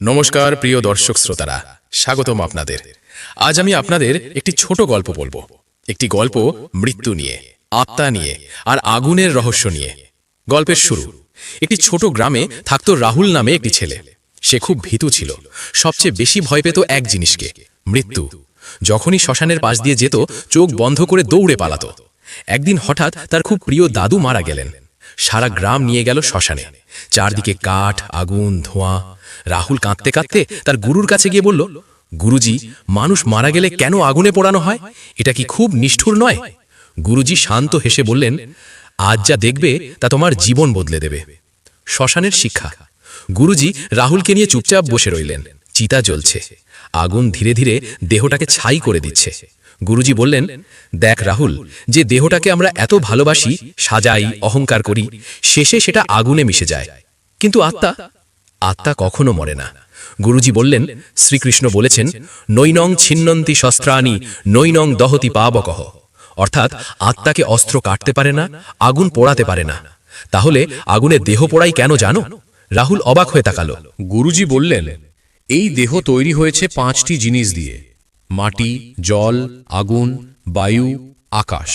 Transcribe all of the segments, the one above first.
নমস্কার প্রিয় দর্শক শ্রোতারা, স্বাগতম আপনাদের। আজ আমি আপনাদের একটি ছোট গল্প বলবো। একটি গল্প মৃত্যু নিয়ে, আত্মা নিয়ে আর আগুনের রহস্য নিয়ে। গল্পের শুরু। একটি ছোট গ্রামে থাকতো রাহুল নামে একটি ছেলে। সে খুব ভীতু ছিল। সবচেয়ে বেশি ভয় পেত এক জিনিসকে, মৃত্যু। যখনই শ্মশানের পাশ দিয়ে যেত, চোখ বন্ধ করে দৌড়ে পালাতো। একদিন হঠাৎ তার খুব প্রিয় দাদু মারা গেলেন। সারা গ্রাম নিয়ে গেল শ্মশানে। চারদিকে কাঠ, আগুন, ধোঁয়া। রাহুল কাঁদতে কাঁদতে তার গুরুর কাছে গিয়ে বলল, গুরুজি, মানুষ মারা গেলে কেন আগুনে পোড়ানো হয়? এটা কি খুব নিষ্ঠুর নয়? গুরুজি শান্ত হেসে বললেন, আজ যা দেখবে তা তোমার জীবন বদলে দেবে। শ্মশানের শিক্ষা। গুরুজি রাহুলকে নিয়ে চুপচাপ বসে রইলেন। চিতা জ্বলছে, আগুন ধীরে ধীরে দেহটাকে ছাই করে দিচ্ছে। গুরুজি বললেন, দেখ রাহুল, যে দেহটাকে আমরা এত ভালোবাসি, সাজাই, অহংকার করি, শেষে সেটা আগুনে মিশে যায়। কিন্তু আত্মা কখনো মরে না। গুরুজি বললেন, শ্রীকৃষ্ণ বলেছেন, নৈনং ছিন্নন্তি শস্ত্রাণি নৈনং দহতি পাবকহ। অর্থাৎ আত্মাকে অস্ত্র কাটতে পারে না, আগুন পোড়াতে পারে না। তাহলে আগুনে দেহ পোড়াই কেন জানো? রাহুল অবাক হয়ে তাকালো। গুরুজি বললেন, এই দেহ তৈরি হয়েছে 5টি জিনিস দিয়ে: মাটি, জল, আগুন, বায়ু, আকাশ।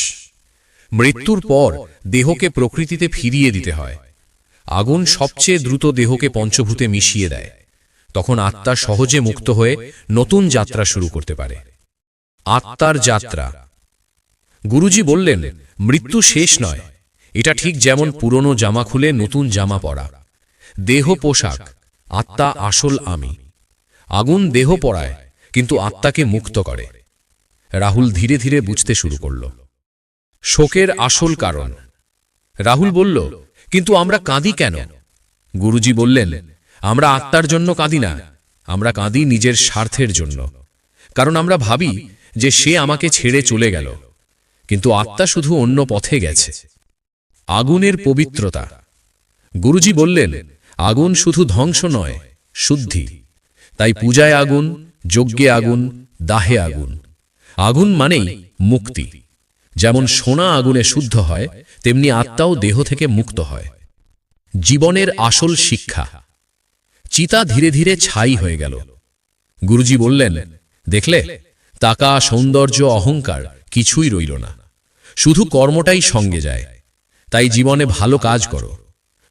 মৃত্যুর পর দেহকে প্রকৃতিতে ফিরিয়ে দিতে হয়। আগুন সবচেয়ে দ্রুত দেহকে পঞ্চভূতে মিশিয়ে দেয়। তখন আত্মা সহজে মুক্ত হয়ে নতুন যাত্রা শুরু করতে পারে। আত্মার যাত্রা। গুরুজি বললেন, মৃত্যু শেষ নয়। এটা ঠিক যেমন পুরনো জামা খুলে নতুন জামা পরা। দেহ পোশাক, আত্মা আসল আমি। আগুন দেহ পড়ায়, কিন্তু আত্মাকে মুক্ত করে। রাহুল ধীরে ধীরে বুঝতে শুরু করল শোকের আসল কারণ। রাহুল বলল, কিন্তু আমরা কাঁদি কেন? গুরুজি বললেন, আমরা আত্মার জন্য কাঁদি না, আমরা কাঁদি নিজের স্বার্থের জন্য। কারণ আমরা ভাবি যে সে আমাকে ছেড়ে চলে গেল, কিন্তু আত্মা শুধু অন্য পথে গেছে। আগুনের পবিত্রতা। গুরুজি বললেন, আগুন শুধু ধ্বংস নয়, শুদ্ধি। তাই পূজায় আগুন, যজ্ঞে আগুন, দাহে আগুন। আগুন মানেই মুক্তি। যেমন সোনা আগুনে শুদ্ধ হয়, তেমনি আত্মাও দেহ থেকে মুক্ত হয়। জীবনের আসল শিক্ষা। চিতা ধীরে ধীরে ছাই হয়ে গেল। গুরুজি বললেন, দেখলে, টাকা, সৌন্দর্য, অহংকার কিছুই রইল না, শুধু কর্মটাই সঙ্গে যায়। তাই জীবনে ভালো কাজ করো,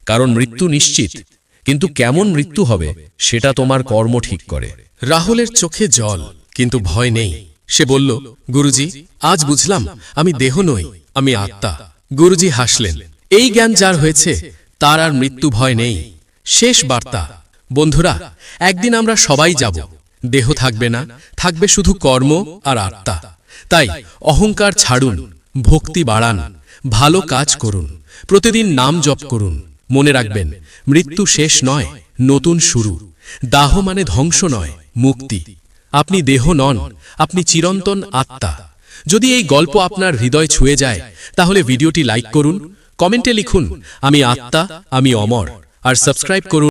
কারণ মৃত্যু নিশ্চিত, কিন্তু কেমন মৃত্যু হবে সেটা তোমার কর্ম ঠিক করে। রাহুলের চোখে জল, কিন্তু ভয় নেই। সে বলল, গুরুজি, আজ বুঝলাম আমি দেহ নই, আমি আত্মা। গুরুজি হাসলেন। এই জ্ঞান যার হয়েছে, তার আর মৃত্যু ভয় নেই। শেষ বার্তা। বন্ধুরা, একদিন আমরা সবাই যাব। দেহ থাকবে না, থাকবে শুধু কর্ম আর আত্মা। তাই অহংকার ছাড়ুন, ভক্তি বাড়ান, ভালো কাজ করুন, প্রতিদিন নাম জপ করুন। মনে রাখবেন, মৃত্যু শেষ নয়, নতুন শুরু। দাহ মানে ধ্বংস নয়, মুক্তি। আপনি দেহ নন, আপনি চিরন্তন আত্মা। যদি এই গল্প আপনার হৃদয় ছুঁয়ে যায়, তাহলে ভিডিওটি লাইক করুন, কমেন্টে লিখুন, আমি আত্মা, আমি অমর, আর সাবস্ক্রাইব করুন।